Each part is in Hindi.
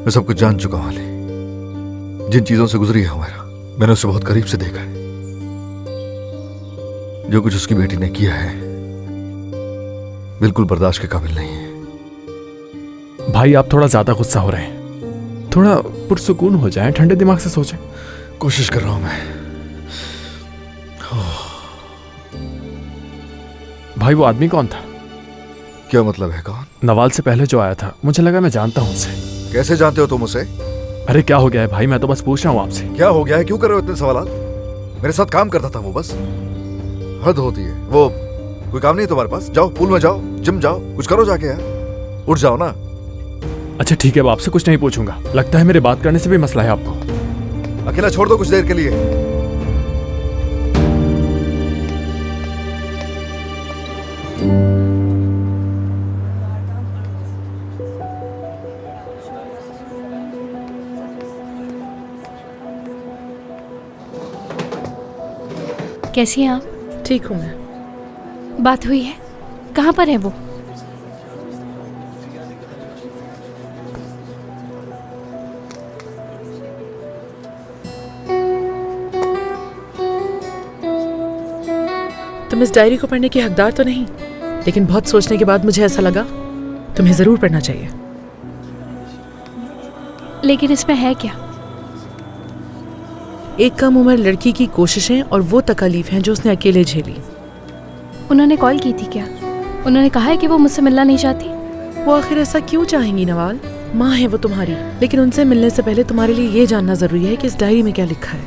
मैं सब कुछ जान चुका हूं अली। जिन चीजों से गुजरी है हमारा, मैंने उसे बहुत करीब से देखा है। जो कुछ उसकी बेटी ने किया है बिल्कुल बर्दाश्त के काबिल नहीं है। भाई आप थोड़ा ज्यादा गुस्सा हो रहे हैं, थोड़ा पुरसुकून हो जाए, ठंडे दिमाग से सोचें। कोशिश कर रहा हूं मैं। भाई वो आदमी कौन था? क्या मतलब है? कौन? नवाल से पहले जो आया था, मुझे लगा मैं जानता हूं उसे। कैसे जानते हो तुम उसे? अरे क्या हो गया है भाई, मैं तो बस पूछ रहा हूँ आपसे। क्या हो गया है? क्यों कर रहे हो इतने सवाल? मेरे साथ काम करता था वो, बस हद होती है। वो कोई काम नहीं है तुम्हारे पास? जाओ पूल में जाओ, जिम जाओ, कुछ करो जाके यार, उठ जाओ ना। अच्छा ठीक है, अब आपसे कुछ नहीं पूछूंगा। लगता है मेरे बात करने से भी मसला है आपको। अकेला छोड़ दो कुछ देर के लिए। कैसी हैं आप? ठीक हूँ मैं। बात हुई है? कहाँ पर है वो? तुम इस डायरी को पढ़ने के हकदार तो नहीं, लेकिन बहुत सोचने के बाद मुझे ऐसा लगा तुम्हें जरूर पढ़ना चाहिए। लेकिन इसमें है क्या? एक कम उम्र लड़की की कोशिशें और वो तकलीफ हैं जो उसने अकेले झेली। उन्होंने कॉल की थी क्या? उन्होंने कहा है कि वो मुझसे मिलना नहीं चाहती? वो आखिर ऐसा क्यों चाहेंगी नवाल? माँ है वो तुम्हारी, लेकिन उनसे मिलने से पहले तुम्हारे लिए ये जानना जरूरी है कि इस डायरी में क्या लिखा है।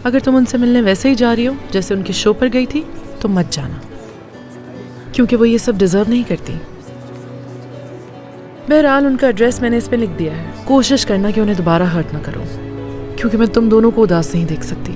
अगर तुम उनसे मिलने वैसे ही जा रही हो जैसे उनके शो पर गई थी तो मत जाना, क्योंकि वो ये सब डिजर्व नहीं करती। बहरहाल उनका एड्रेस मैंने इस पे लिख दिया है। कोशिश करना कि उन्हें दोबारा हर्ट ना करो, क्योंकि मैं तुम दोनों को उदास नहीं देख सकती।